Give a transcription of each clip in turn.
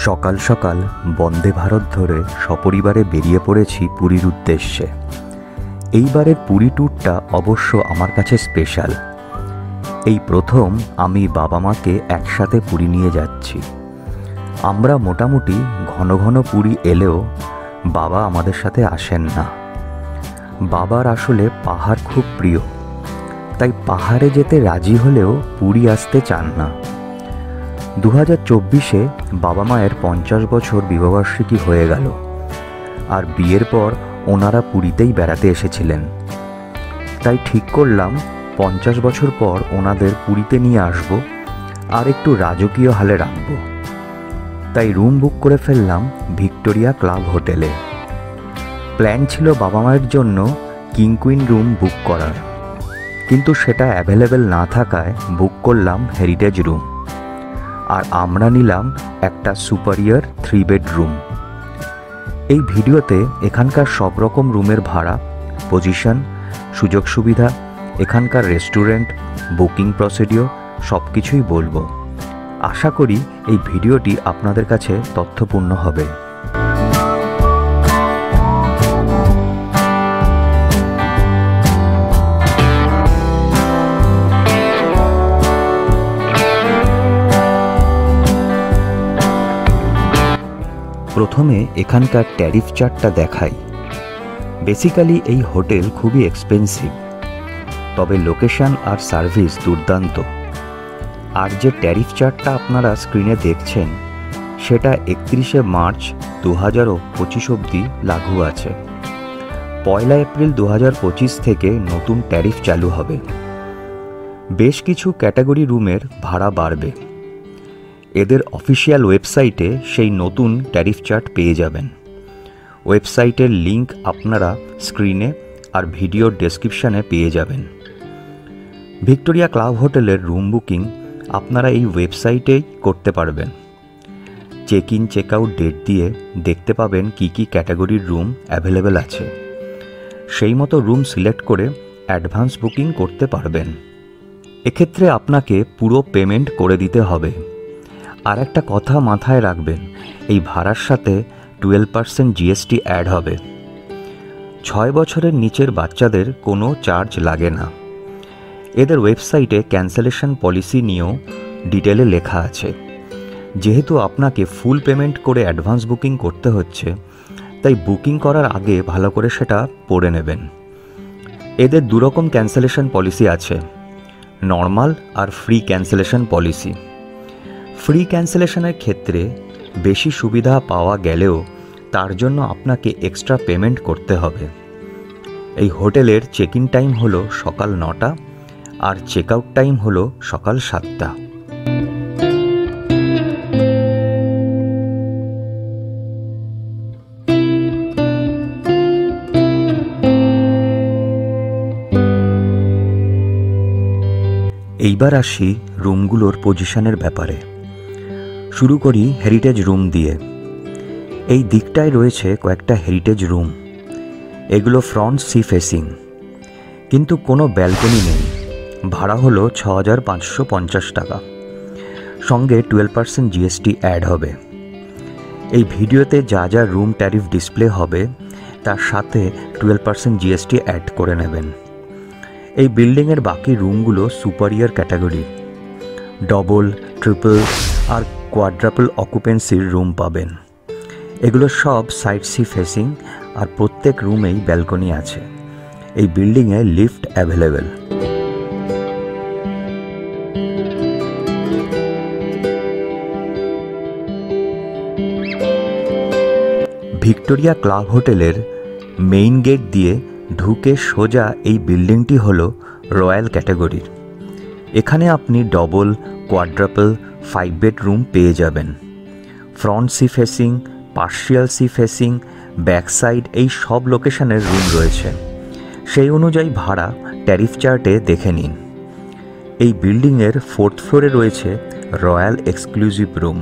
সকাল সকাল বন্দে ভারত ধরে সপরিবারে বেরিয়ে পড়েছি পুরীর উদ্দেশ্যে। এইবারের পুরী ট্যুরটা অবশ্য আমার কাছে স্পেশাল। এই প্রথম আমি বাবা মাকে একসাথে পুরী নিয়ে যাচ্ছি। আমরা মোটামুটি ঘন ঘন পুরী এলেও বাবা আমাদের সাথে আসেন না। বাবার আসলে পাহাড় খুব প্রিয়, তাই পাহাড়ে যেতে রাজি হলেও পুরী আসতে চান না। 2024-এ বাবা মায়ের 50 বছর বিবাহবার্ষিকী হয়ে গেল, আর বিয়ের পর ওনারা পুরীতেই বেড়াতে এসেছিলেন। তাই ঠিক করলাম 50 বছর পর ওনাদের পুরীতে নিয়ে আসব আর একটু রাজকীয় হালে রাখব। তাই রুম বুক করে ফেললাম ভিক্টোরিয়া ক্লাব হোটেলে। প্ল্যান ছিল বাবা মায়ের জন্য কিং কুইন রুম বুক করার, কিন্তু সেটা অ্যাভেলেবেল না থাকায় বুক করলাম হেরিটেজ রুম। আর আমরা নিলাম একটা সুপারিয়র 3 বেড রুম। এই ভিডিওতে এখানকার সব রকম রুমের ভাড়া, পজিশন, সুযোগ সুবিধা, এখানকার রেস্টুরেন্ট, বুকিং প্রসিডিওর সব কিছুই বলবো। আশা করি এই ভিডিওটি আপনাদের কাছে তথ্যপূর্ণ হবে। প্রথমে এখানকার ট্যারিফ চার্টটা দেখাই। বেসিক্যালি এই হোটেল খুবই এক্সপেন্সিভ, তবে লোকেশন আর সার্ভিস দুর্দান্ত। আর যে ট্যারিফ চার্টটা আপনারা স্ক্রিনে দেখছেন সেটা 31শে মার্চ 2025 অবধি লাগু আছে। 1 এপ্রিল 2025 থেকে নতুন ট্যারিফ চালু হবে। বেশ কিছু ক্যাটাগরি রুমের ভাড়া বাড়বে। এদের অফিসিয়াল ওয়েবসাইটে সেই নতুন ট্যারিফ চার্ট পেয়ে যাবেন। ওয়েবসাইটের লিংক আপনারা স্ক্রিনে আর ভিডিওর ডেসক্রিপশানে পেয়ে যাবেন। ভিক্টোরিয়া ক্লাব হোটেলের রুম বুকিং আপনারা এই ওয়েবসাইটেই করতে পারবেন। Check in check out date দিয়ে দেখতে পাবেন কি কি ক্যাটাগরির রুম অ্যাভেলেবেল আছে। সেই মতো রুম সিলেক্ট করে অ্যাডভান্স বুকিং করতে পারবেন। এক্ষেত্রে আপনাকে পুরো পেমেন্ট করে দিতে হবে। আর একটা কথা মাথায় রাখবেন, এই ভাড়ার সাথে 12% জিএসটি অ্যাড হবে। 6 বছরের নিচের বাচ্চাদের কোনো চার্জ লাগে না। এদের ওয়েবসাইটে ক্যান্সেলেশন পলিসি নিয়েও ডিটেলে লেখা আছে। যেহেতু আপনাকে ফুল পেমেন্ট করে অ্যাডভান্স বুকিং করতে হচ্ছে, তাই বুকিং করার আগে ভালো করে সেটা পড়ে নেবেন। এদের দুরকম ক্যান্সেলেশন পলিসি আছে, নর্মাল আর ফ্রি ক্যান্সেলেশন পলিসি। ফ্রি ক্যান্সেলেশনের ক্ষেত্রে বেশি সুবিধা পাওয়া গেলেও তার জন্য আপনাকে এক্সট্রা পেমেন্ট করতে হবে। এই হোটেলের চেক ইন টাইম হলো সকাল 9টা আর চেক আউট টাইম হলো সকাল 7টা। এইবার আসি রুমগুলোর পজিশনের ব্যাপারে। শুরু করি হেরিটেজ রুম দিয়ে। এই দিকটায় রয়েছে কয়েকটা হেরিটেজ রুম। এগুলো ফ্রন্ট সি ফেসিং, কিন্তু কোনো ব্যালকনি নেই। ভাড়া হলো 6550 টাকা, সঙ্গে 12% জিএসটি অ্যাড হবে। এই ভিডিওতে যা যা রুম ট্যারিফ ডিসপ্লে হবে তার সাথে 12% জিএসটি অ্যাড করে নেবেন। এই বিল্ডিংয়ের বাকি রুমগুলো সুপারিয়র ক্যাটাগরি। ডবল, ট্রিপল আর কোয়াড্রাপল অকুপেন্সির রুম পাবেন। এগুলো সব সাইড সি ফেসিং আর প্রত্যেক রুমেই ব্যালকনি আছে। এই বিল্ডিংয়ে লিফট অ্যাভেলেবেল। ভিক্টোরিয়া ক্লাব হোটেলের মেইন গেট দিয়ে ঢুকে সোজা এই বিল্ডিংটি হলো রয়্যাল ক্যাটাগরির। এখানে আপনি ডবল, কোয়াড্রাপল, 5 বেড রুম পেয়ে যাবেন। Front sea facing, partial sea facing, back side এই সব লোকেশনের রুম রয়েছে। সেই অনুযায়ী ভাড়া ট্যারিফ চার্টে দেখে নিন। এই বিল্ডিংয়ের 4th ফ্লোরে রয়েছে রয়্যাল এক্সক্লুসিভ রুম।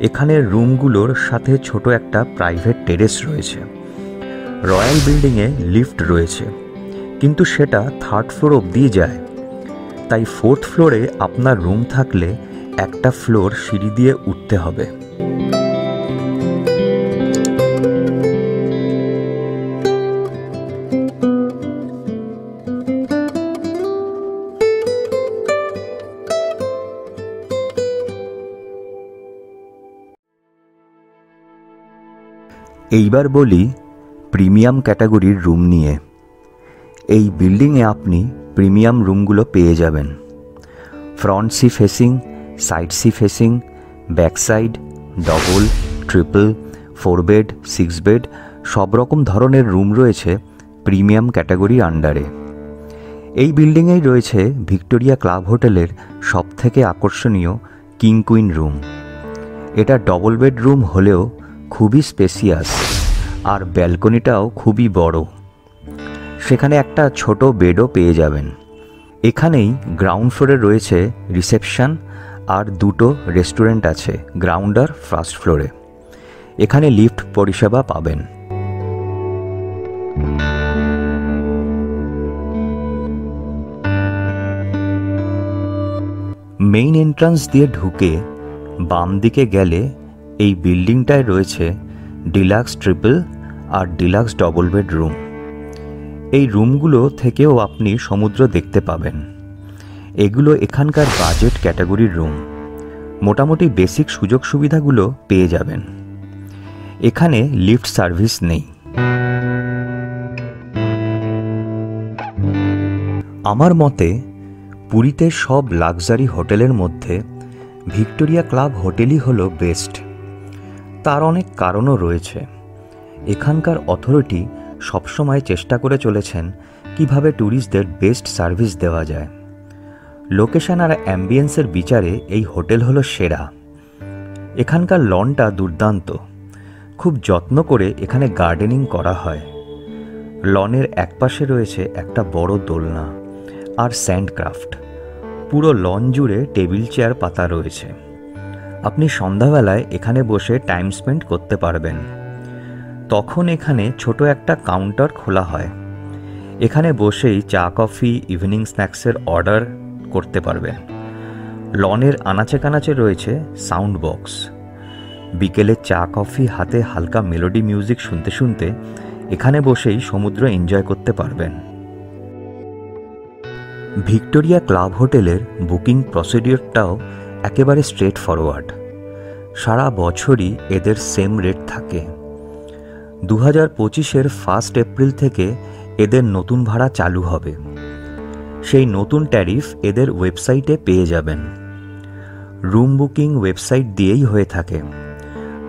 এখানের রুমগুলোর সাথে ছোট একটা প্রাইভেট টেরেস রয়েছে। রয়্যাল বিল্ডিংয়ে লিফট রয়েছে, কিন্তু সেটা 3rd ফ্লোর অবধি যায়। তাই 4th ফ্লোরে আপনার রুম থাকলে একটা ফ্লোর সিঁড়ি দিয়ে উঠতে হবে। এইবার বলি প্রিমিয়াম ক্যাটাগরির রুম নিয়ে। এই বিল্ডিংয়ে আপনি প্রিমিয়াম রুমগুলো পেয়ে যাবেন। Front sea facing, side sea facing, back side, double, triple, 4 bed, 6 bed সব রকম ধরনের রুম রয়েছে প্রিমিয়াম ক্যাটাগরি আন্ডারে। এই বিল্ডিংয়েই রয়েছে ভিক্টোরিয়া ক্লাব হোটেলের সবথেকে আকর্ষণীয় কিং কুইন রুম। এটা ডবল বেড রুম হলেও খুবই স্পেসিয়াস, আর ব্যালকনিটাও খুবই বড়। সেখানে একটা ছোট বেডও পেয়ে যাবেন। এখানেই গ্রাউন্ড ফ্লোরে রয়েছে রিসেপশন, আর 2টো রেস্টুরেন্ট আছে গ্রাউন্ড আর ফার্স্ট ফ্লোরে। এখানে লিফট পরিষেবা পাবেন। মেইন এন্ট্রান্স দিয়ে ঢুকে বাম দিকে গেলে এই বিল্ডিংটায় রয়েছে ডিলাক্স ট্রিপল আর ডিলাক্স ডবল বেড রুম। এই রুমগুলো থেকেও আপনি সমুদ্র দেখতে পাবেন। এগুলো এখানকার বাজেট ক্যাটাগরির রুম। মোটামুটি বেসিক সুযোগ সুবিধাগুলো পেয়ে যাবেন। এখানে লিফট সার্ভিস নেই। আমার মতে পুরীতে সব লাক্সারি হোটেলের মধ্যে ভিক্টোরিয়া ক্লাব হোটেলই হলো বেস্ট। তার অনেক কারণও রয়েছে। এখানকার অথরিটি সবসময় চেষ্টা করে চলেছেন কিভাবে ট্যুরিস্টদের বেস্ট সার্ভিস দেওয়া যায়। লোকেশন আর অ্যাম্বিয়েন্সের বিচারে এই হোটেল হলো সেরা। এখানকার লনটা দুর্দান্ত। খুব যত্ন করে এখানে গার্ডেনিং করা হয়। লনের একপাশে রয়েছে একটা বড় দোলনা আর স্যান্ডক্রাফট। পুরো লন জুড়ে টেবিল চেয়ার পাতা রয়েছে। আপনি সন্ধ্যাবেলায় এখানে বসে টাইম স্পেন্ড করতে পারবেন। তখন এখানে ছোট একটা কাউন্টার খোলা হয়। এখানে বসেই চা কফি, ইভিনিং স্ন্যাক্সের অর্ডার করতে পারবেন। লনের আনাচে কানাচে রয়েছে সাউন্ড বক্স। বিকেলে চা কফি হাতে হালকা মেলোডি মিউজিক শুনতে শুনতে এখানে বসেই সমুদ্র এনজয় করতে পারবেন। ভিক্টোরিয়া ক্লাব হোটেলের বুকিং প্রসিডিওরটাও একেবারে স্ট্রেট ফরওয়ার্ড। সারা বছরই এদের সেম রেট থাকে। 2025-এর 1 এপ্রিল থেকে এদের নতুন ভাড়া চালু হবে। সেই নতুন ট্যারিফ এদের ওয়েবসাইটে পেয়ে যাবেন। রুম বুকিং ওয়েবসাইট দিয়েই হয়ে থাকে,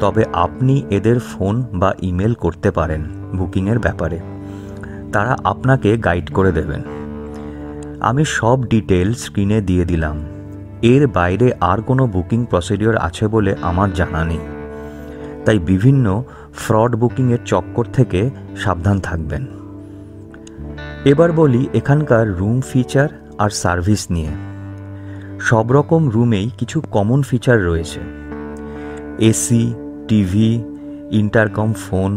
তবে আপনি এদের ফোন বা ইমেল করতে পারেন বুকিংয়ের ব্যাপারে। তারা আপনাকে গাইড করে দেবেন। আমি সব ডিটেল স্ক্রিনে দিয়ে দিলাম। এর বাইরে আর কোনো বুকিং প্রসিডিওর আছে বলে আমার জানা নেই, তাই বিভিন্ন ফ্রড বুকিংয়ের চক্কর থেকে সাবধান থাকবেন। এবার বলি এখানকার রুম ফিচার আর সার্ভিস নিয়ে। সব রকম রুমেই কিছু কমন ফিচার রয়েছে। AC, TV, intercom phone,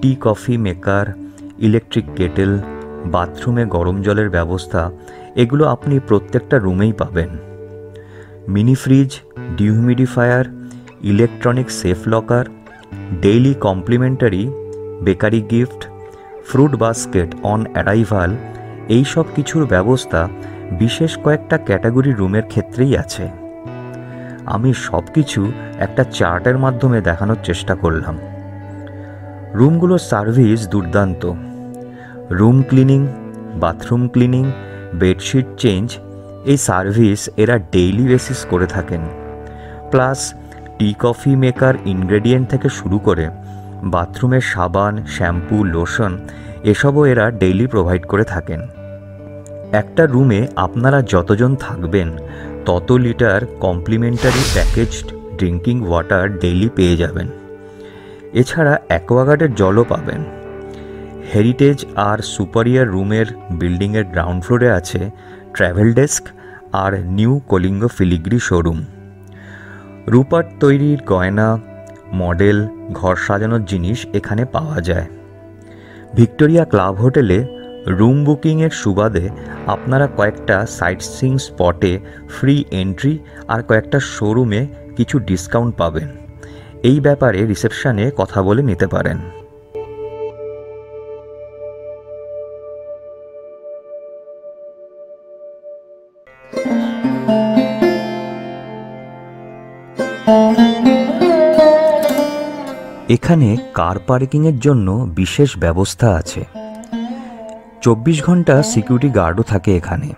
tea coffee maker, electric kettle, বাথরুমে গরম জলের ব্যবস্থা, এগুলো আপনি প্রত্যেকটা রুমেই পাবেন। Mini fridge, dehumidifier, electronic safe locker, daily complimentary bakery gift, fruit basket on arrival, এই সব কিছুর ব্যবস্থা বিশেষ কয়েকটা ক্যাটাগরি রুমের ক্ষেত্রেই আছে। আমি সব কিছু একটা চার্টের মাধ্যমে দেখানোর চেষ্টা করলাম। রুমগুলোর সার্ভিস দুর্দান্ত। Room cleaning, bathroom cleaning, bedsheet change, এই সার্ভিস এরা ডেইলি বেসিস করে থাকেন। প্লাস টি কফি মেকার ইনগ্রেডিয়েন্ট থেকে শুরু করে বাথরুমের সাবান, শ্যাম্পু, লোশন এসবও এরা ডেইলি প্রোভাইড করে থাকেন। একটা রুমে আপনারা যতজন থাকবেন তত litre complimentary packaged drinking water daily পেয়ে যাবেন। এছাড়া অ্যাকোয়াগার্ডের জলও পাবেন। হেরিটেজ আর সুপারিয়ার রুমের বিল্ডিংয়ের গ্রাউন্ড ফ্লোরে আছে ট্র্যাভেল ডেস্ক আর নিউ কলিঙ্গ ফিলিগ্রি শোরুম। রূপার তৈরির গয়না, মডেল, ঘর সাজানোর জিনিস এখানে পাওয়া যায়। ভিক্টোরিয়া ক্লাব হোটেলে রুম বুকিংয়ের সুবাদে আপনারা কয়েকটা সাইটসিইং স্পটে ফ্রি এন্ট্রি আর কয়েকটা শোরুমে কিছু ডিসকাউন্ট পাবেন। এই ব্যাপারে রিসেপশনে কথা বলে নিতে পারেন। এখানে কার পার্কিংয়ের জন্য বিশেষ ব্যবস্থা আছে। 24 ঘন্টা সিকিউরিটি গার্ডও থাকে এখানে।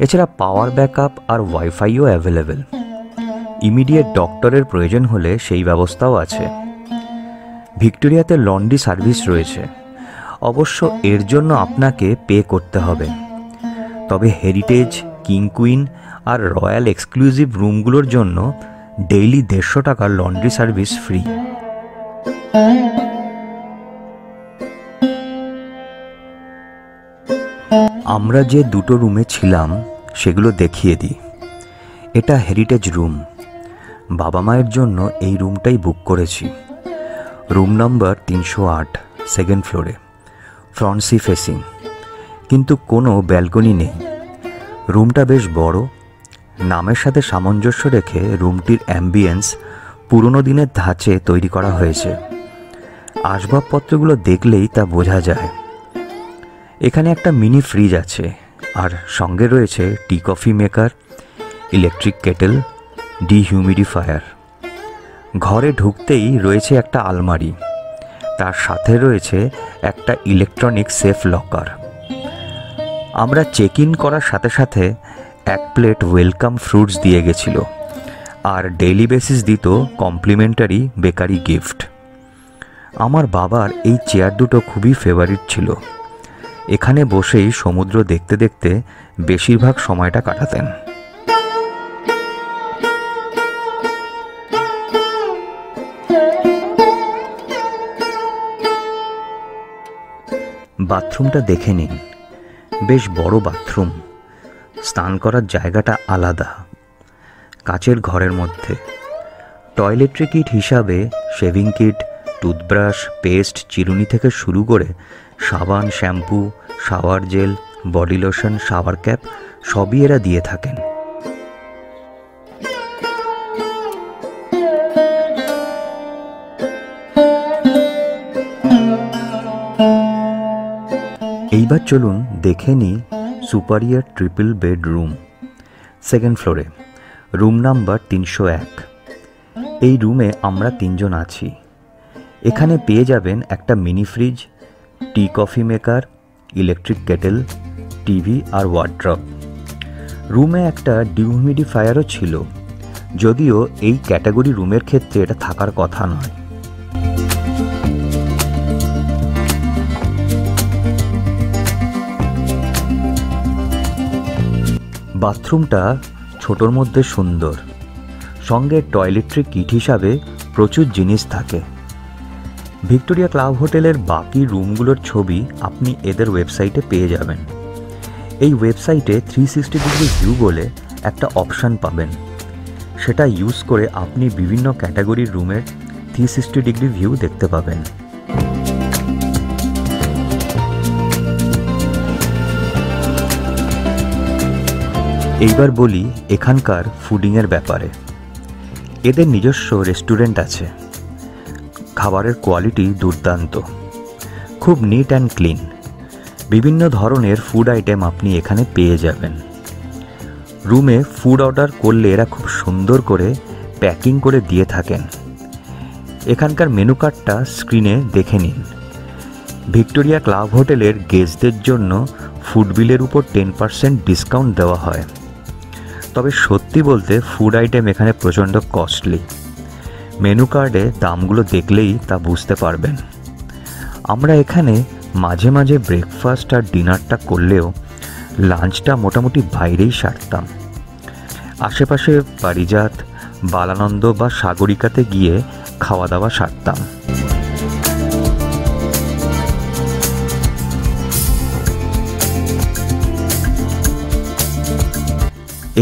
এছাড়া পাওয়ার ব্যাকআপ আর ওয়াইফাইও অ্যাভেলেবেল। ইমিডিয়েট ডক্টরের প্রয়োজন হলে সেই ব্যবস্থাও আছে। ভিক্টোরিয়াতে লন্ড্রি সার্ভিস রয়েছে, অবশ্য এর জন্য আপনাকে পে করতে হবে। তবে হেরিটেজ, কিং কুইন আর রয়্যাল এক্সক্লুসিভ রুমগুলোর জন্য ডেইলি 150 টাকার লন্ড্রি সার্ভিস ফ্রি। আমরা যে দুটো রুমে ছিলাম সেগুলো দেখিয়ে দিই। এটা হেরিটেজ রুম। বাবা মায়ের জন্য এই রুমটাই বুক করেছি। রুম নাম্বার 308, সেকেন্ড ফ্লোরে, ফ্রন্ট সি ফেসিং, কিন্তু কোনো ব্যালকনি নেই। রুমটা বেশ বড়। নামের সাথে সামঞ্জস্য রেখে রুমটির অ্যাম্বিয়েন্স পুরনো দিনের ধাঁচে তৈরি করা হয়েছে। আসবাবপত্রগুলো দেখলেই তা বোঝা যায়। এখানে একটা মিনি ফ্রিজ আছে, আর সঙ্গে রয়েছে টি coffee maker, electric kettle, dehumidifier. ঘরে ঢুকতেই রয়েছে একটা আলমারি, তার সাথে রয়েছে একটা ইলেকট্রনিক সেফ লকার। আমরা চেক ইন করার সাথে সাথে 1 প্লেট ওয়েলকাম ফ্রুটস দিয়ে গেছিল, আর ডেইলি বেসিস দিত কমপ্লিমেন্টারি বেকারি গিফট। আমার বাবার এই চেয়ার দুটো খুবই ফেভারিট ছিল। এখানে বসেই সমুদ্র দেখতে দেখতে বেশিরভাগ সময়টা কাটাতেন। বাথরুমটা দেখে নিন। বেশ বড় বাথরুম। স্নান করার জায়গাটা আলাদা, কাচের ঘরের মধ্যে। টয়লেট্রি কিট হিসাবে শেভিং কিট, টুথব্রাশ, পেস্ট, চিরুনি থেকে শুরু করে সাবান, shampoo, shower gel, body lotion, shower cap সবই এরা দিয়ে থাকেন। এইবার চলুন দেখে নিই সুপারিয়ার ট্রিপল বেড রুম, সেকেন্ড ফ্লোরে, রুম নাম্বার 301। এই রুমে আমরা 3 জন আছি। এখানে পেয়ে যাবেন একটা mini fridge, tea coffee maker, electric kettle, TV আর ওয়ার্ড্রব। রুমে একটা ডিহিউমিডিফায়ারও ছিল, যদিও এই ক্যাটাগরি রুমের ক্ষেত্রে এটা থাকার কথা নয়। বাথরুমটা ছোটোর মধ্যে সুন্দর। সঙ্গে টয়লেট্রি কিট হিসাবে প্রচুর জিনিস থাকে। ভিক্টোরিয়া ক্লাব হোটেলের বাকি রুমগুলোর ছবি আপনি এদের ওয়েবসাইটে পেয়ে যাবেন। এই ওয়েবসাইটে 360 ডিগ্রি ভিউ বলে একটা অপশান পাবেন। সেটা ইউজ করে আপনি বিভিন্ন ক্যাটাগরির রুমের 360 ডিগ্রি ভিউ দেখতে পাবেন। এইবার বলি এখানকার ফুডিংয়ের ব্যাপারে। এদের নিজস্ব রেস্টুরেন্ট আছে। খাবারের কোয়ালিটি দুর্দান্ত, খুব নিট অ্যান্ড ক্লিন। বিভিন্ন ধরনের ফুড আইটেম আপনি এখানে পেয়ে যাবেন। রুমে ফুড অর্ডার করলে এরা খুব সুন্দর করে প্যাকিং করে দিয়ে থাকেন। এখানকার মেনু কার্ডটা স্ক্রিনে দেখে নিন। ভিক্টোরিয়া ক্লাব হোটেলের গেস্টদের জন্য ফুড বিলের উপর 10% ডিসকাউন্ট দেওয়া হয়। তবে সত্যি বলতে ফুড আইটেম এখানে প্রচণ্ড কস্টলি। মেনু কার্ডে দামগুলো দেখলেই তা বুঝতে পারবেন। আমরা এখানে মাঝে মাঝে ব্রেকফাস্ট আর ডিনারটা করলেও লাঞ্চটা মোটামুটি বাইরেই সারতাম। আশেপাশে পারিজাত, বালানন্দ বা সাগরিকাতে গিয়ে খাওয়া দাওয়া সারতাম।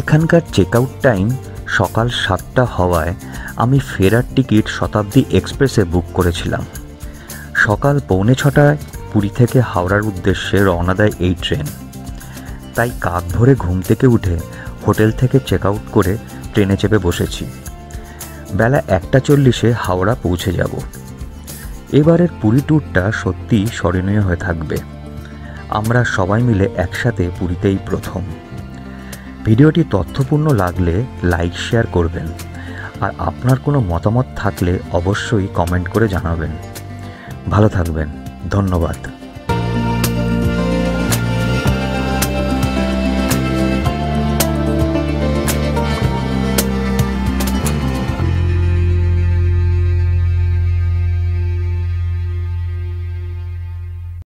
এখানকার চেক আউট টাইম সকাল 7টা হওয়ায় আমি ফেরার টিকিট শতাব্দী এক্সপ্রেসে বুক করেছিলাম। সকাল 6:45 পুরী থেকে হাওড়ার উদ্দেশ্যে রওনা দেয় এই ট্রেন। তাই কাক ভরে ঘুম থেকে উঠে হোটেল থেকে চেক আউট করে ট্রেনে চেপে বসেছি। বেলা 1:40 হাওড়া পৌঁছে যাব। এবারের পুরী ট্যুরটা সত্যিই স্মরণীয় হয়ে থাকবে। আমরা সবাই মিলে একসাথে পুরীতেই প্রথম। ভিডিওটি তথ্যপূর্ণ লাগলে লাইক শেয়ার করবেন আর আপনার কোনো মতামত থাকলে অবশ্যই কমেন্ট করে জানাবেন। ভালো থাকবেন। ধন্যবাদ।